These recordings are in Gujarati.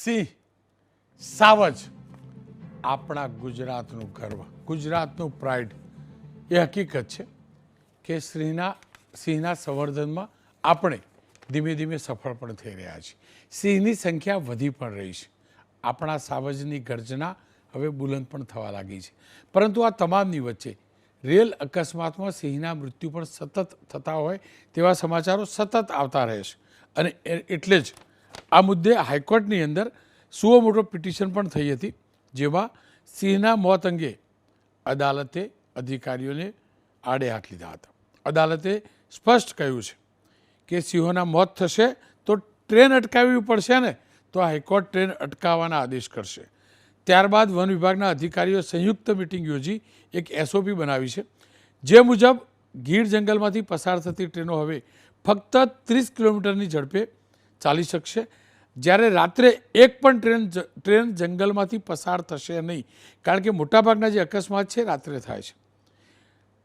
સિંહ સાવજ આપણા ગુજરાતનું ગર્વ, ગુજરાતનું પ્રાઇડ. એ હકીકત છે કે સિંહના સંવર્ધનમાં આપણે ધીમે ધીમે સફળ પણ થઈ રહ્યા છીએ. સિંહની સંખ્યા વધી પણ રહી છે. આપણા સાવજની ગર્જના હવે બુલંદ પણ થવા લાગી છે. પરંતુ આ તમામની વચ્ચે રેલ અકસ્માતમાં સિંહના મૃત્યુ પણ સતત થતા હોય તેવા સમાચારો સતત આવતા રહે છે. અને એટલે જ આ મુદ્દે હાઈકોર્ટની અંદર સુઓ મોટો પિટિશન પણ થઈ હતી, જેમાં સિંહના મોત અંગે અદાલતે અધિકારીઓને આડે હાથ લીધા હતા. અદાલતે સ્પષ્ટ કહ્યું છે કે સિંહોના મોત થશે તો ટ્રેન અટકાવવી પડશે ને, તો હાઈકોર્ટ ટ્રેન અટકાવવાના આદેશ કરશે. ત્યારબાદ વન વિભાગના અધિકારીઓ સંયુક્ત મિટિંગ યોજી એક એસઓપી બનાવી છે, જે મુજબ ગીર જંગલમાંથી પસાર થતી ટ્રેનો હવે ફક્ત 30 કિલોમીટરની ઝડપે ચાલી શકશે, જ્યારે રાત્રે એક પણ ટ્રેન જંગલમાંથી પસાર થશે નહીં, કારણ કે મોટાભાગના જે અકસ્માત છે રાત્રે થાય છે.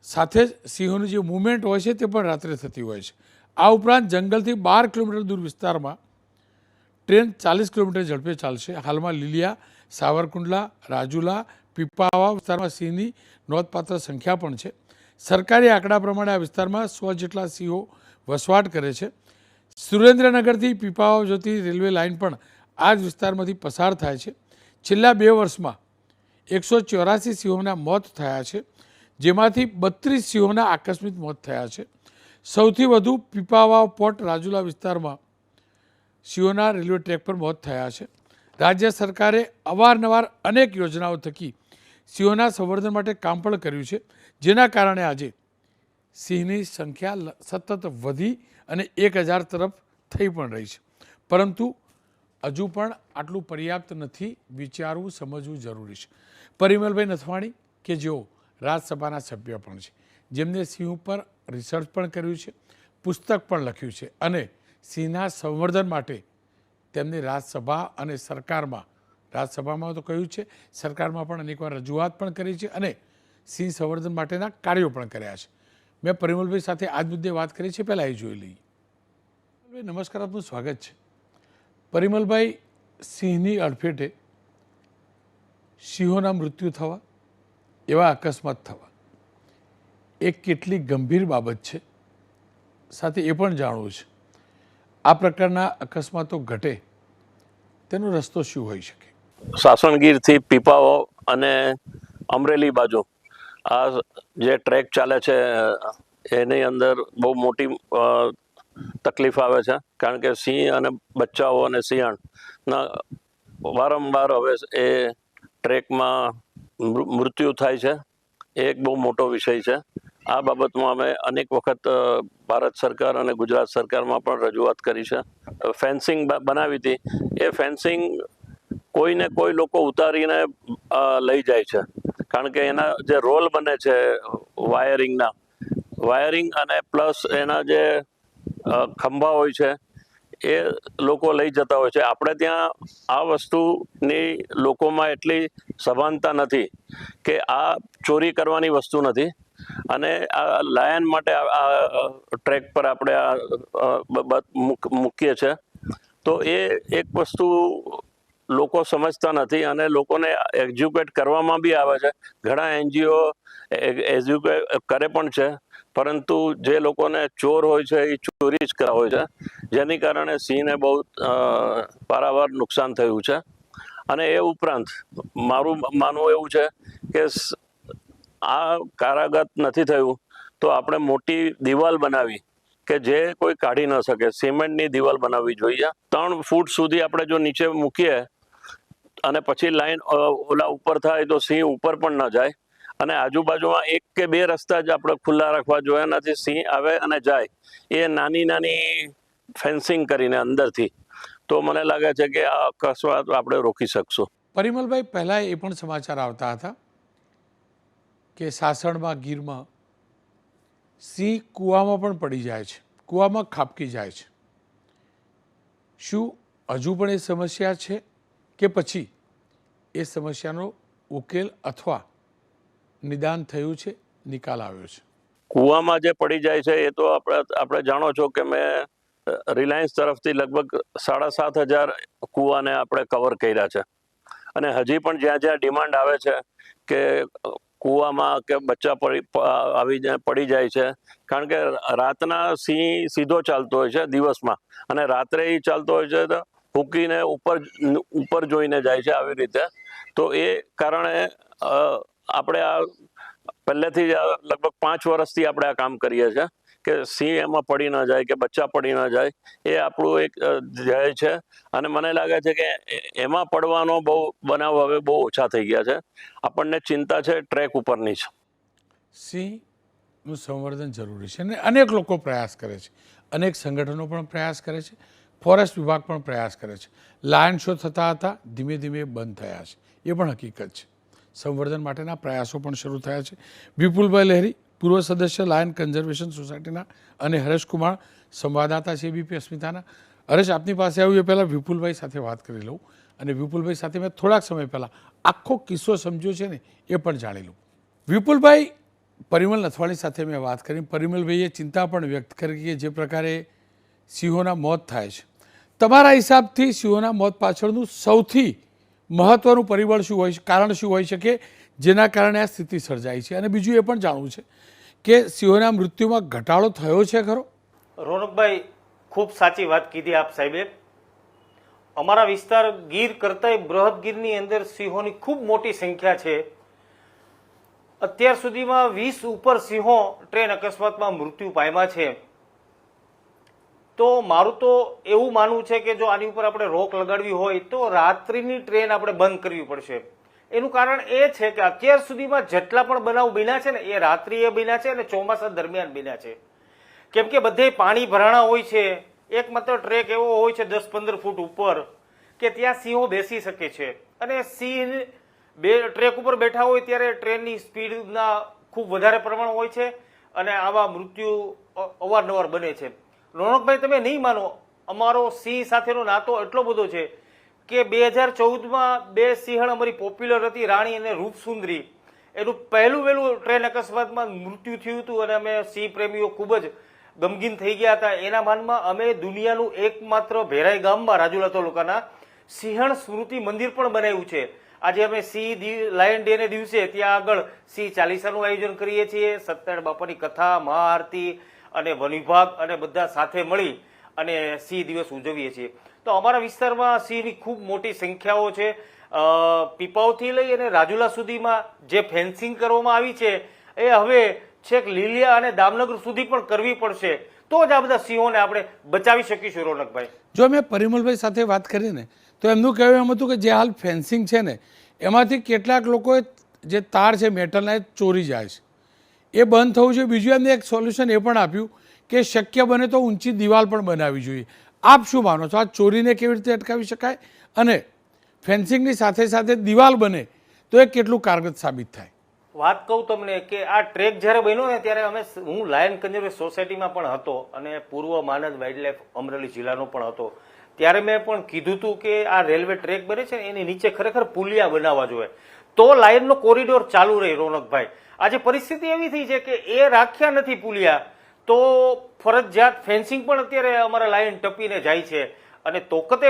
સાથે જ સિંહોની જે મૂવમેન્ટ હોય છે તે પણ રાત્રે થતી હોય છે. આ ઉપરાંત જંગલથી 12 કિલોમીટર દૂર વિસ્તારમાં ટ્રેન 40 કિલોમીટર ઝડપે ચાલશે. હાલમાં લીલિયા, સાવરકુંડલા, રાજુલા, પીપાવાવ વિસ્તારમાં સિંહની નોંધપાત્ર સંખ્યા પણ છે. સરકારી આંકડા પ્રમાણે આ વિસ્તારમાં 100 જેટલા સિંહો વસવાટ કરે છે. સુરેન્દ્રનગરથી પીપાવાવ જતી રેલવે લાઇન પણ આ જ વિસ્તારમાંથી પસાર થાય છે. છેલ્લા 2 વર્ષમાં 184 સિંહોના મોત થયા છે, જેમાંથી 32 સિંહોના આકસ્મિક મોત થયા છે. સૌથી વધુ પીપાવાવ પોર્ટ રાજુલા વિસ્તારમાં સિંહોના રેલવે ટ્રેક પર મોત થયા છે. રાજ્ય સરકારે અવારનવાર અનેક યોજનાઓ થકી સિંહોના સંવર્ધન માટે કામ પણ કર્યું છે, જેના કારણે આજે સિંહની સંખ્યા સતત વધી અને 1000 તરફ થઈ પણ રહી છે. પરંતુ હજુ પણ આટલું પર્યાપ્ત નથી. વિચારવું, સમજવું જરૂરી છે. પરિમલભાઈ નથવાણી કે જેઓ રાજ્યસભાના સભ્ય પણ છે, જેમને સિંહ ઉપર રિસર્ચ પણ કર્યું છે, પુસ્તક પણ લખ્યું છે, અને સિંહના સંવર્ધન માટે તેમની રાજ્યસભા અને સરકારમાં, રાજ્યસભામાં તો કહ્યું છે, સરકારમાં પણ અનેકવાર રજૂઆત પણ કરી છે અને સિંહ સંવર્ધન માટેના કાર્યો પણ કર્યા છે. મેં પરિમલભાઈ સાથે આજ મુદ્દે વાત કરી છે, પહેલાં એ જોઈ લઈએ. નમસ્કાર, આપનું સ્વાગત છે. પરિમલભાઈ, સિંહની અડફેટે સિંહોના મૃત્યુ થવા, એવા અકસ્માત થવા એ કેટલી ગંભીર બાબત છે, સાથે એ પણ જાણવું છે આ પ્રકારના અકસ્માતો ઘટે તેનો રસ્તો શું હોઈ શકે? સાસણગીરથી પીપાવાવ અને અમરેલી બાજુ આ જે ટ્રેક ચાલે છે એની અંદર બહુ મોટી તકલીફ આવે છે, કારણ કે સિંહ અને બચ્ચાઓ અને સિંહણના વારંવાર હવે એ ટ્રેકમાં મૃત્યુ થાય છે. એ એક બહુ મોટો વિષય છે. આ બાબતમાં અમે અનેક વખત ભારત સરકાર અને ગુજરાત સરકારમાં પણ રજૂઆત કરી છે. ફેન્સિંગ બનાવી હતી, એ ફેન્સિંગ કોઈને કોઈ લોકો ઉતારીને લઈ જાય છે, કારણ કે એના જે રોલ બને છે વાયરિંગ અને પ્લસ એના જે ખંભા હોય છે એ લોકો લઈ જતા હોય છે. આપણે ત્યાં આ વસ્તુની લોકોમાં એટલી સભાનતા નથી કે આ ચોરી કરવાની વસ્તુ નથી, અને આ લાયન માટે આ ટ્રેક પર આપણે આ મૂકીએ છીએ. તો એ એક વસ્તુ લોકો સમજતા નથી અને લોકોને એજ્યુકેટ કરવામાં બી આવે છે. ઘણા NGO એજ્યુકેટ કરે પણ છે, પરંતુ જે લોકોને ચોર હોય છે એ ચોરી જ કરતા હોય છે, જેની કારણે સિંહને બહુ પારાવાર નુકસાન થયું છે. અને એ ઉપરાંત મારું માનવું એવું છે કે આ કારાગત નથી થયું તો આપણે મોટી દિવાલ બનાવી કે જે કોઈ કાઢી ન શકે, સિમેન્ટની દિવાલ બનાવવી જોઈએ. 3 ફૂટ સુધી આપણે જો નીચે મૂકીએ અને પછી લાઈન ઓલા ઉપર થાય તો સિંહ ઉપર પણ ન જાય. અને આજુબાજુમાં 1 કે 2 રસ્તા જ આપણે ખુલ્લા રાખવા જોઈએ, એનાથી સિંહ આવે અને જાય. એ નાની ફેન્સિંગ કરીને અંદરથી, તો મને લાગે છે કે આ અકસ્માત આપણે રોકી શકશું. પરિમલભાઈ, પહેલાં એ પણ સમાચાર આવતા હતા કે સાસણમાં, ગીરમાં સિંહ કૂવામાં પણ પડી જાય છે, કૂવામાં ખાબકી જાય છે. શું હજુ પણ એ સમસ્યા છે કે પછી એ સમસ્યાનો ઉકેલ અથવા નિદાન થયું છે, નિકાલ આવ્યો છે? કૂવામાં જે પડી જાય છે એ તો આપણે જાણો છો કે મેં રિલાયન્સ તરફથી લગભગ 7,500 કૂવાને આપણે કવર કર્યા છે અને હજી પણ જ્યાં જ્યાં ડિમાન્ડ આવે છે કે કૂવામાં કે બચ્ચા પડી જાય છે, કારણ કે રાતના સિંહ સીધો ચાલતો હોય છે દિવસમાં અને રાત્રે એ ચાલતો હોય છે તો ફૂંકીને ઉપર જોઈને જાય છે આવી રીતે. તો એ કારણે આપણે આ પહેલેથી જ લગભગ 5 વર્ષથી આપણે આ કામ કરીએ છીએ કે સિંહ એમાં પડી ન જાય કે બચ્ચા પડી ન જાય, એ આપણું એક ધ્યેય છે. અને મને લાગે છે કે એમાં પડવાનો બનાવ હવે બહુ ઓછા થઈ ગયા છે. આપણને ચિંતા છે ટ્રેક ઉપરની જ. સિંહનું સંવર્ધન જરૂરી છે અને અનેક લોકો પ્રયાસ કરે છે, અનેક સંગઠનો પણ પ્રયાસ કરે છે, ફોરેસ્ટ વિભાગ પણ પ્રયાસ કરે છે. લાયન શો થતા હતા, ધીમે ધીમે બંધ થયા છે, એ પણ હકીકત છે. સંવર્ધન માટેના પ્રયાસો પણ શરૂ થયા છે. વિપુલભાઈ લહેરી, પૂર્વ સદસ્ય લાયન કન્ઝર્વેશન સોસાયટીના, અને હરેશકુમાર, સંવાદદાતા છે એબીપી અસ્મિતાના. હરેશ, આપની પાસે આવ્યું એ પહેલાં વિપુલભાઈ સાથે વાત કરી લઉં, અને વિપુલભાઈ સાથે મેં થોડાક સમય પહેલાં આખો કિસ્સો સમજ્યો છે ને એ પણ જાણી લઉં. વિપુલભાઈ, પરિમલ નથવાણી સાથે મેં વાત કરી. પરિમલભાઈએ ચિંતા પણ વ્યક્ત કરી કે જે પ્રકારે સિંહોના મોત થાય છે, તમારા હિસાબથી સિંહોના મોત પાછળનું સૌથી મહત્વનું પરિબળ શું હોય, કારણ શું હોઈ શકે જેના કારણે આ સ્થિતિ સર્જાઈ છે? અને બીજું એ પણ જાણવું છે કે સિંહોના મૃત્યુમાં ઘટાડો થયો છે ખરો? રોનકભાઈ, ખૂબ સાચી વાત કીધી આપ સાહેબે. અમારા વિસ્તાર ગીર કરતાંય બૃહદ ગીરની અંદર સિંહોની ખૂબ મોટી સંખ્યા છે. અત્યાર સુધીમાં 20 ઉપર સિંહો ટ્રેન અકસ્માતમાં મૃત્યુ પામ્યા છે. તો મારું તો એવું માનવું છે કે જો આની ઉપર આપણે રોક લગાડવી હોય તો રાત્રિની ટ્રેન આપણે બંધ કરવી પડશે. એનું કારણ એ છે કે અત્યાર સુધીમાં જેટલા પણ બનાવ બન્યા છે ને એ રાત્રિએ બન્યા છે અને ચોમાસા દરમિયાન બન્યા છે. કેમ કે બધે પાણી ભરાણા હોય છે. એકમાત્ર ટ્રેક એવો હોય છે 10-15 ફૂટ ઉપર કે ત્યાં સિંહો બેસી શકે છે, અને સિંહ ટ્રેક ઉપર બેઠા હોય ત્યારે ટ્રેનની સ્પીડના ખૂબ વધારે પ્રમાણ હોય છે અને આવા મૃત્યુ અવારનવાર બને છે. રોનકભાઈ, તમે નહીં માનો, અમારો સિંહ સાથેનો નાતો એટલો બધો છે કે 2014માં 2 સિંહણ અમારી પોપ્યુલર હતી, રાણી અને રૂપસુંદરી. એનું પહેલું વહેલું ટ્રેન અકસ્માતમાં મૃત્યુ થયું હતું અને અમે સિંહ પ્રેમીઓ ખૂબ જ ગમગીન થઈ ગયા હતા. એના માનમાં અમે દુનિયાનું એકમાત્ર ભેરાઈ ગામમાં રાજુલા તાલુકાના સિંહણ સ્મૃતિ મંદિર પણ બનાવ્યું છે. આજે અમે સિંહ લાયન ડે ને દિવસે ત્યાં આગળ સિંહ ચાલીસાનું આયોજન કરીએ છીએ. સત્યનારાયણ બાપાની કથા, મહાઆરતી અને વન વિભાગ અને બધા સાથે મળી અને સિંહ દિવસ ઉજવીએ છીએ. તો અમારા વિસ્તારમાં સિંહની ખૂબ મોટી સંખ્યાઓ છે. પીપાવથી લઈ અને રાજુલા સુધીમાં જે ફેન્સિંગ કરવામાં આવી છે એ હવે છેક લીલિયા અને દામનગર સુધી પણ કરવી પડશે, તો જ આ બધા સિંહોને આપણે બચાવી શકીશું. રોનકભાઈ, જો મેં પરિમલભાઈ સાથે વાત કરીને તો એમનું કહેવું એમ હતું કે જે હાલ ફેન્સિંગ છે ને એમાંથી કેટલાક લોકોએ જે તાર છે મેટલના એ ચોરી જાય છે, એ બંધ થવું જોઈએ. બીજું એમને એક સોલ્યુશન એ પણ આપ્યું કે શક્ય બને તો ઊંચી દિવાલ પણ બનાવવી જોઈએ. આપ શું માનો છો, આ ચોરીને કેવી રીતે અટકાવી શકાય અને ફેન્સિંગની સાથે સાથે દિવાલ બને તો એ કેટલું કારગર સાબિત થાય? વાત કહું તમને કે આ ટ્રેક જ્યારે બન્યો ને ત્યારે હું લાયન કન્ઝર્વેશન સોસાયટીમાં પણ હતો અને પૂર્વ માનદ વાઇલ્ડલાઇફ અમરેલી જિલ્લાનો પણ હતો. ત્યારે મેં પણ કીધું હતું કે આ રેલવે ટ્રેક બને છે ને એની નીચે ખરેખર પુલિયા બનાવવા જોઈએ તો લાયનનો કોરિડોર ચાલુ રહે. રોનકભાઈ, આજે પરિસ્થિતિ એવી થઈ છે કે એ રાખ્યા નથી પુલિયા, તો ફરજિયાત ફેન્સિંગ પણ અત્યારે અમારા લાયન ટપીને જાય છે. અને તોકતે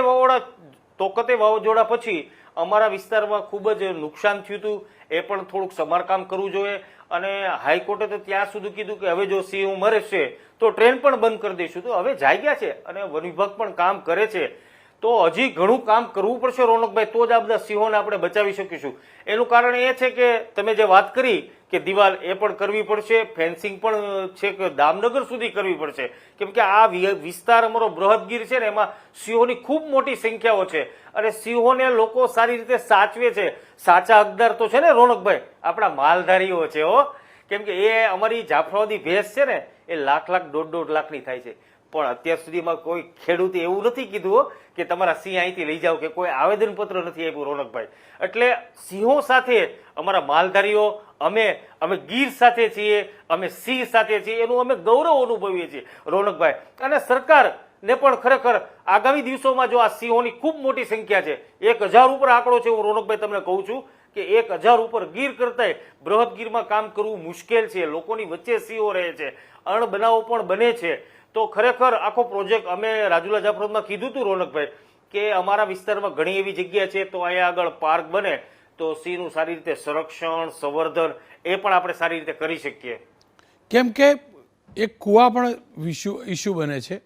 વાવાઝોડા પછી અમારા વિસ્તારમાં ખૂબ જ નુકસાન થયું હતું. એ પણ થોડુંક સમારકામ કરવું જોઈએ. અને હાઈકોર્ટે તો ત્યાં સુધી કીધું કે હવે જો સિંહ મરે છે તો ટ્રેન પણ બંધ કરી દઈશું. તો હવે જાગ્યા છે અને વન વિભાગ પણ કામ કરે છે. તો હજી ઘણું કામ કરવું પડશે રોનકભાઈ, તો જ આ બધા સિંહોને આપણે બચાવી શકીશું. એનું કારણ એ છે કે તમે જે વાત કરી કે દિવાલ એ પણ કરવી પડશે, ફેન્સિંગ પણ છે કે દામનગર સુધી કરવી પડશે. કેમ કે આ વિસ્તાર અમારો બૃહદગીર છે ને એમાં સિંહોની ખૂબ મોટી સંખ્યાઓ છે અને સિંહોને લોકો સારી રીતે સાચવે છે. સાચા હકદાર તો છે ને રોનકભાઈ આપણા માલધારીઓ છે હો. કેમ કે એ અમારી જાફરાબાદી ભેંસ છે ને એ લાખ 1.5 લાખની થાય છે. પણ અત્યાર સુધીમાં કોઈ ખેડૂતે એવું નથી કીધું કે તમારા સિંહ અહીંથી લઈ જાઓ, કે કોઈ આવેદનપત્ર નથી આપ્યું રોનકભાઈ. એટલે સિંહો સાથે અમારા માલધારીઓ, અમે ગીર સાથે છીએ, અમે સિંહ સાથે છીએ, એનું અમે ગૌરવ અનુભવીએ છીએ રોનકભાઈ. અને સરકારને પણ ખરેખર આગામી દિવસોમાં જો આ સિંહોની ખૂબ મોટી સંખ્યા છે, 1000 ઉપર આંકડો છે, હું રોનકભાઈ તમને કહું છું કે 1000 ઉપર ગીર કરતાંય બૃહદ ગીરમાં કામ કરવું મુશ્કેલ છે. લોકોની વચ્ચે સિંહો રહે છે, અણબનાવો પણ બને છે. તો ખરેખર આખો પ્રોજેક્ટ અમે રાજુલા જાફરાબાદમાં કીધું હતું રોનકભાઈ કે અમારા વિસ્તારમાં ઘણી એવી જગ્યા છે તો અહીંયા આગળ પાર્ક બને તો સિંહનું સારી રીતે સંરક્ષણ સંવર્ધન એ પણ આપણે સારી રીતે કરી શકીએ. કેમ કે એક કૂવા પણ ઇસ્યુ બને છે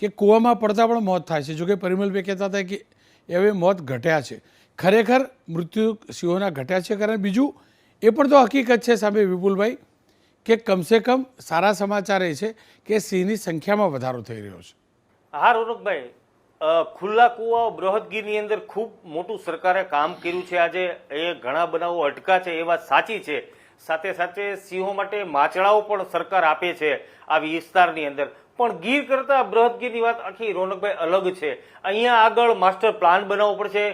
કે કૂવામાં પડતા પણ મોત થાય છે. જોકે પરિમલભાઈ કહેતા હતા કે હવે મોત ઘટ્યા છે, ખરેખર મૃત્યુ સિંહોના ઘટ્યા છે. કારણ બીજું એ પણ તો હકીકત છે સામે વિપુલભાઈ કે કમસે કમ સારા સમાચાર એ છે કે સિંહની સંખ્યામાં વધારો થઈ રહ્યો છે. હા રોનકભાઈ, ખુલ્લા કુવાઓ બૃહદગીરની અંદર ખૂબ મોટું સરકારે કામ કર્યું છે. આજે એ ઘણા બનાવો અટકા છે એ વાત સાચી છે. સાથે સાથે સિંહો માટે માચડાઓ પણ સરકાર આપે છે આ વિસ્તારની અંદર. પણ ગીર કરતા બૃહદગીરની વાત આખી રોનકભાઈ અલગ છે. અહીંયા આગળ માસ્ટર પ્લાન બનાવવો પડશે,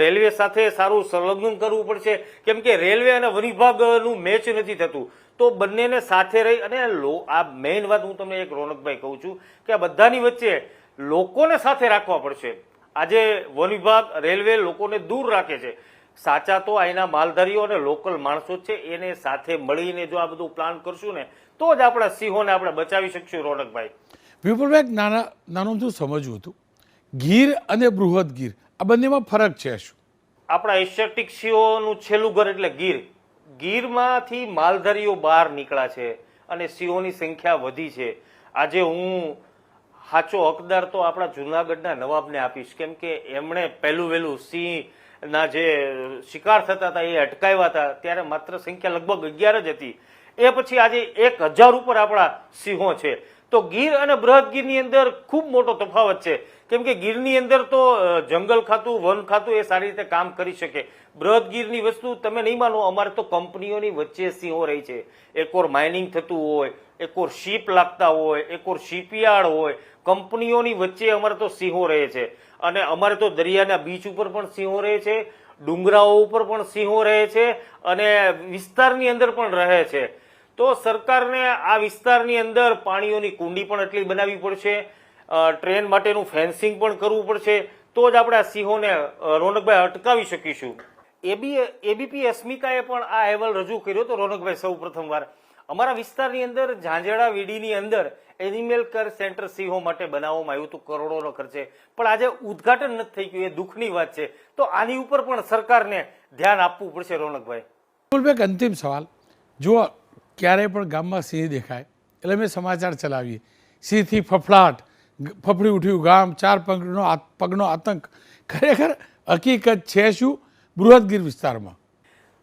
રેલવે સાથે સારું સંલગ્ન કરવું પડશે, કેમ કે રેલવે અને વન વિભાગનું મેચ નથી થતું. તો બંનેને સાથે રહી અને આ મેઇન વાત હું તમને એક રોનકભાઈ કહું છું કે આ બધાની વચ્ચે લોકોને સાથે રાખવા પડશે. આજે વન વિભાગ રેલવે લોકોને દૂર રાખે છે, સાચા તો અહીંના માલધારીઓ અને લોકલ માણસો છે, એને સાથે મળીને જો આ બધું પ્લાન કરશું ને તો જ આપણા સિંહોને આપણે બચાવી શકશું. રોનકભાઈ, વિપુલભાઈ નાનું શું સમજવું હતું, ગીર અને બૃહદ ગીર આ બંનેમાં ફરક છે શું? આપણા એશિયાટિક સિંહોનું છેલ્લું ઘર એટલે ગીર. ગીરમાંથી માલધારીઓ બહાર નીકળ્યા છે અને સિંહોની સંખ્યા વધી છે. આજે હું સાચો હકદાર તો આપણા જુનાગઢના નવાબને આપીશ, કેમ કે એમણે પહેલું વહેલું સિંહના જે શિકાર થતા હતા એ અટકાવ્યા હતા. ત્યારે માત્ર સંખ્યા લગભગ 11 જ હતી. એ પછી આજે 1000 ઉપર આપણા સિંહો છે. તો ગીર અને બૃહદગીરની અંદર ખૂબ મોટો તફાવત છે, કેમ કે ગીરની અંદર તો જંગલ ખાતું વન ખાતું એ સારી રીતે કામ કરી શકે. બૃહદગીરની વસ્તુ તમે નહીં માનો, અમારે તો કંપનીઓની વચ્ચે સિંહો રહી છે. એકવાર માઇનિંગ થતું હોય, એકવાર શીપ લાગતા હોય, એકવાર શિપયાર્ડ હોય, કંપનીઓની વચ્ચે અમારે તો સિંહો રહે છે. અને અમારે તો દરિયાના બીચ ઉપર પણ સિંહો રહે છે, ડુંગરાઓ ઉપર પણ સિંહો રહે છે અને વિસ્તારની અંદર પણ રહે છે. તો સરકારને આ વિસ્તારની અંદર પાણીઓની કુંડી પણ એટલી બનાવવી પડશે, ટ્રેન માટેનું ફેન્સિંગ પણ કરવું પડશે, તો જ આપણે આ સિંહોને રોનકભાઈ અટકાવી શકીશું. એબીપી અસ્મિતાએ પણ આ અહેવાલ રજૂ કર્યો હતો રોનકભાઈ સૌ પ્રથમવાર. અમારા વિસ્તારની અંદર ઝાંઝેડા વીડીની અંદર એનિમલ કેર સેન્ટર સિંહો માટે બનાવવામાં આવ્યું હતું કરોડોનો ખર્ચે, પણ આજે ઉદ્ઘાટન નથી થઈ ગયું. એ દુઃખની વાત છે. તો આની ઉપર પણ સરકારને ધ્યાન આપવું પડશે. રોનકભાઈ, વિપુલભાઈ, એક અંતિમ સવાલ. જો ક્યારેય પણ ગામમાં સિંહ દેખાય એટલે અમે સમાચાર ચલાવીએ, સિંહથી ફફડાટ, ફફડી ઉઠ્યું ગામ, 4 પગનો આતંક. ખરેખર હકીકત છે શું બૃહદગીર વિસ્તારમાં?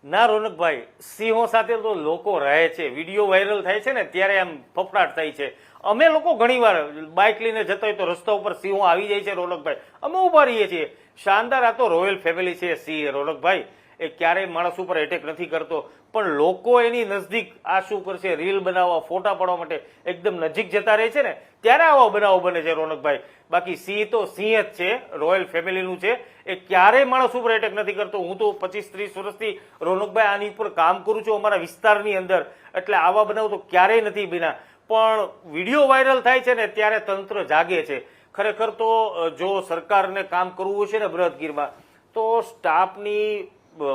ના રોનકભાઈ, સિંહો સાથે તો લોકો રહે છે. વિડીયો વાયરલ થાય છે ને ત્યારે આમ ફફડાટ થાય છે. અમે લોકો ઘણીવાર બાઇક લઈને જતા હોય તો રસ્તા ઉપર સિંહો આવી જાય છે. રોનકભાઈ, અમે ઉભા રહીએ છીએ. શાનદાર, આ તો રોયલ ફેમિલી છે સિંહ. રોનકભાઈ, એ ક્યારેય માણસ ઉપર એટેક નથી કરતો, પણ લોકો એની નજદીક આ શું કરશે, રીલ બનાવવા, ફોટા પાડવા માટે એકદમ નજીક જતા રહે છે ને ત્યારે આવા બનાવો બને છે. રોનકભાઈ, બાકી સિંહ તો સિંહ જ છે, રોયલ ફેમિલીનું છે. એ ક્યારેય માણસ ઉપર એટેક નથી કરતો. હું તો 25-30 વર્ષથી રોનકભાઈ આની ઉપર કામ કરું છું અમારા વિસ્તારની અંદર, એટલે આવા બનાવ તો ક્યારેય નથી બન્યા. પણ વિડીયો વાયરલ થાય છે ને ત્યારે તંત્ર જાગે છે. ખરેખર તો જો સરકારને કામ કરવું હશે ને બૃહદગીરમાં તો સ્ટાફની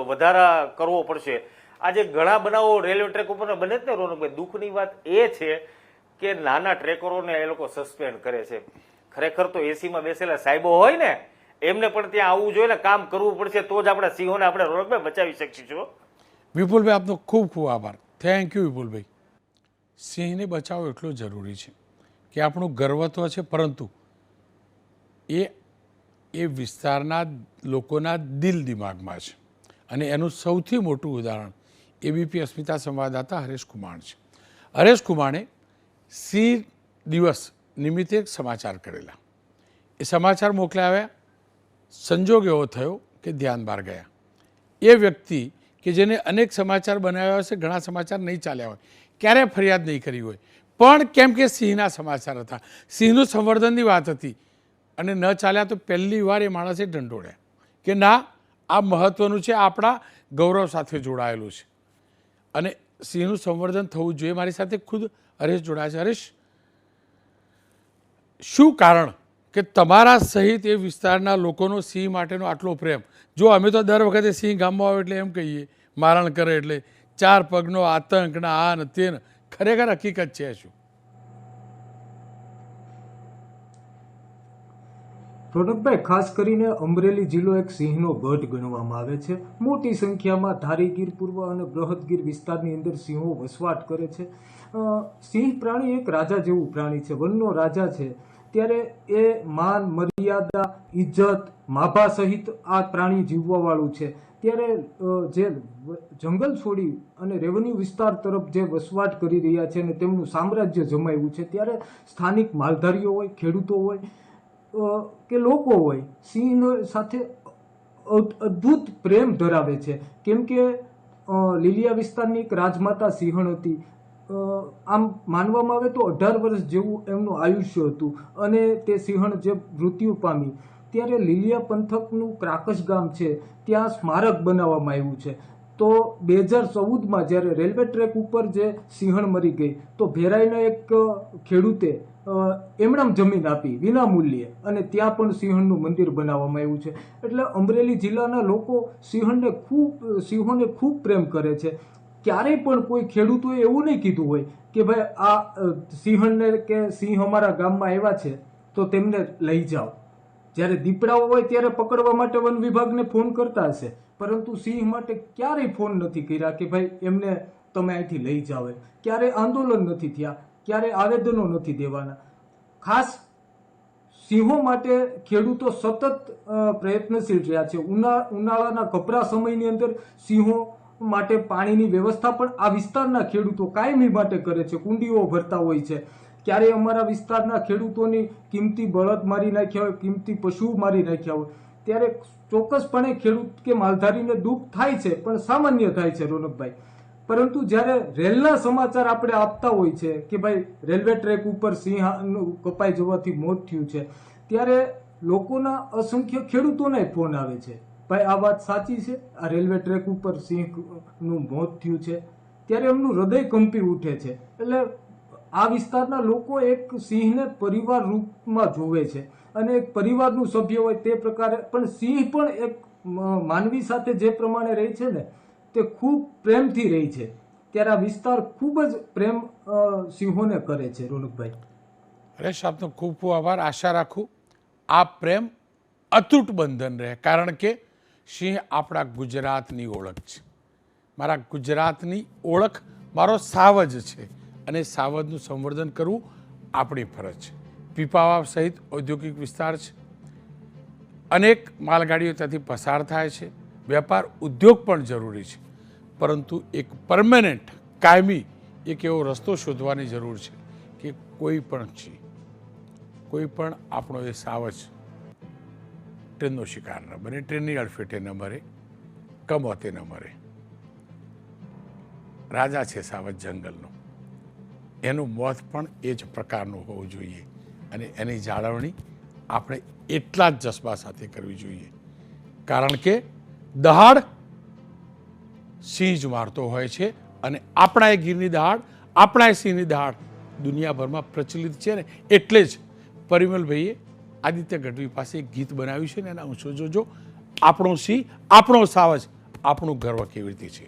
વધારા કરવો પડશે. આજે ઘણા બનાવો રેલવે ટ્રેક ઉપર બને જ ને રોનકભાઈ. દુઃખની વાત એ છે કે નાના ટ્રેકરોને એ લોકો સસ્પેન્ડ કરે છે. ખરેખર તો એસીમાં બેસેલા સાહેબો હોય ને એમને પણ ત્યાં આવવું જોઈએ ને, કામ કરવું પડશે, તો જ આપણા સિંહોને આપણે રોનકભાઈ બચાવી શકીશું. વિપુલભાઈ, આપનો ખૂબ ખૂબ આભાર. થેન્ક યુ વિપુલભાઈ. સિંહને બચાવવો એટલો જરૂરી છે કે આપણું ગર્વત્વ છે, પરંતુ એ વિસ્તારના લોકોના દિલ દિમાગમાં છે. અને એનું સૌથી મોટું ઉદાહરણ એબીપી અસ્મિતા સંવાદદાતા હરેશ કુમાર છે. હરેશ કુમારે સિંહ દિવસ નિમિત્તે એક સમાચાર કરેલા. એ સમાચાર મોકલાવ્યા, સંજોગ એવો થયો કે ધ્યાન બહાર ગયા. એ વ્યક્તિ કે જેને અનેક સમાચાર બનાવ્યા હશે, ઘણા સમાચાર નહીં ચાલ્યા હોય, ક્યારેય ફરિયાદ નહીં કરી હોય, પણ કેમ કે સિંહના સમાચાર હતા, સિંહનું સંવર્ધનની વાત હતી અને ન ચાલ્યા, તો પહેલી વાર એ માણસે ઢંઢોળ્યા કે ના, આ મહત્વનું છે, આપણા ગૌરવ સાથે જોડાયેલું છે અને સિંહનું સંવર્ધન થવું જોઈએ. મારી સાથે ખુદ હરેશ જોડાયા છે. હરેશ, શું કારણ કે તમારા સહિત એ વિસ્તારના લોકોનો સિંહ માટેનો આટલો પ્રેમ? જો અમે તો દર વખતે સિંહ ગામમાં આવે એટલે એમ કહીએ, મારણ કરે એટલે 4 પગનો આતંક ના આ ને તે. ખરેખર હકીકત છે શું? રોનકભાઈ, ખાસ કરીને અમરેલી જિલ્લો એક સિંહનો ગઢ ગણવામાં આવે છે. મોટી સંખ્યામાં ધારી ગીર પૂર્વ અને બૃહદ ગીર વિસ્તારની અંદર સિંહો વસવાટ કરે છે. સિંહ પ્રાણી એક રાજા જેવું પ્રાણી છે, વનનો રાજા છે. ત્યારે એ માન, મર્યાદા, ઇજ્જત, માભા સહિત આ પ્રાણી જીવવા વાળું છે. ત્યારે જે જંગલ છોડી અને રેવન્યુ વિસ્તાર તરફ જે વસવાટ કરી રહ્યા છે અને તેમનું સામ્રાજ્ય જમાવ્યું છે, ત્યારે સ્થાનિક માલધારીઓ હોય, ખેડૂતો હોય કે લોકો હોય, સિંહ સાથે અદ્ભુત પ્રેમ ધરાવે છે. કેમ કે લીલિયા વિસ્તારની એક રાજમાતા સિંહણ હતી. આમ માનવામાં આવે તો 18 વર્ષ જેવું એમનું આયુષ્ય હતું અને તે સિંહણ જે મૃત્યુ પામી, ત્યારે લીલિયા પંથકનું ક્રાકસ ગામ છે, ત્યાં સ્મારક બનાવવામાં આવ્યું છે. તો 2014માં જ્યારે રેલવે ટ્રેક ઉપર જે સિંહણ મરી ગઈ, તો ભેરાઈના એક ખેડૂતે એમણામ જમીન આપી વિના મૂલ્યે અને ત્યાં પણ સિંહણનું મંદિર બનાવવામાં આવ્યું છે. એટલે અમરેલી જિલ્લાના લોકો સિંહોને ખૂબ પ્રેમ કરે છે. ક્યારેય પણ કોઈ ખેડૂતોએ એવું નહીં કીધું હોય કે ભાઈ આ સિંહણને કે સિંહ અમારા ગામમાં આવ્યા છે તો તેમને લઈ જાઓ. જ્યારે દીપડાઓ હોય ત્યારે પકડવા માટે વન વિભાગને ફોન કરતા હશે, પરંતુ સિંહ માટે ક્યારેય ફોન નથી કર્યા કે ભાઈ એમને તમે અહીંથી લઈ જાઓ. ક્યારેય આંદોલન નથી થયા, ક્યારેય આવેદનો નથી દેવાના. ખાસ સિંહો માટે ખેડૂતો સતત પ્રયત્નશીલ રહ્યા છે. ઉનાળાના કપરા સમયની અંદર સિંહો માટે પાણીની વ્યવસ્થા પણ આ વિસ્તારના ખેડૂતો કાયમી માટે કરે છે, કુંડીઓ ભરતા હોય છે. ક્યારેય અમારા વિસ્તારના ખેડૂતોની કિંમતી બળદ મારી નાખ્યા હોય, કિંમતી પશુ મારી નાખ્યા હોય, ત્યારે ચોક્કસપણે ખેડૂત કે માલધારીને દુઃખ થાય છે, પણ સામાન્ય થાય છે રોનકભાઈ. પરંતુ જ્યારે રેલના સમાચાર આપણે આપતા હોય છે કે ભાઈ રેલવે ટ્રેક ઉપર સિંહનું કપાઈ જવાથી મોત થયું છે, ત્યારે લોકોના અસંખ્ય ખેડૂતોને ફોન આવે છે, ભાઈ આ વાત સાચી છે, આ રેલવે ટ્રેક ઉપર સિંહનું મોત થયું છે. ત્યારે એમનું હૃદય કંપી ઉઠે છે. એટલે આ વિસ્તારના લોકો એક સિંહને પરિવાર રૂપમાં જોવે છે અને એક પરિવારનું સભ્ય હોય તે પ્રકારે. પણ સિંહ પણ એક માનવી સાથે જે પ્રમાણે રહે છે ને, તે ખૂબ પ્રેમથી રહી છે. ત્યારે આ વિસ્તાર ખૂબ જ પ્રેમ સિંહોને કરે છે રોનકભાઈ. હરેશ, આપનો ખૂબ ખૂબ આભાર. આશા રાખું આ પ્રેમ અતૂટ બંધન રહે, કારણ કે સિંહ આપણા ગુજરાતની ઓળખ છે. મારા ગુજરાતની ઓળખ મારો સાવજ છે અને સાવજનું સંવર્ધન કરવું આપણી ફરજ છે. પીપાવાવ સહિત ઔદ્યોગિક વિસ્તાર છે, અનેક માલગાડીઓ ત્યાંથી પસાર થાય છે, વેપાર ઉદ્યોગ પણ જરૂરી છે. પરંતુ એક પરમેનન્ટ કાયમી એક એવો રસ્તો શોધવાની જરૂર છે કે કોઈ પણ આપણો એ સાવજ ટ્રેનનો શિકાર ન બને, ટ્રેનની અડફેટે ન મરે, કમોતે ન મરે. રાજા છે સાવજ જંગલનો, એનું મોત પણ એ જ પ્રકારનું હોવું જોઈએ અને એની જાળવણી આપણે એટલા જ જજ્બા સાથે કરવી જોઈએ. કારણ કે દહાડ સિંહ જ મારતો હોય છે અને આપણા એ ગીરની દહાડ, આપણા એ સિંહની દહાડ દુનિયાભરમાં પ્રચલિત છે ને, એટલે જ પરિમલભાઈએ આદિત્ય ગઢવી પાસે એક ગીત બનાવ્યું છે ને, એના અંશો જોજો. આપણો સિંહ, આપણો સાવજ, આપણું ગર્વ કેવી રીતે છે.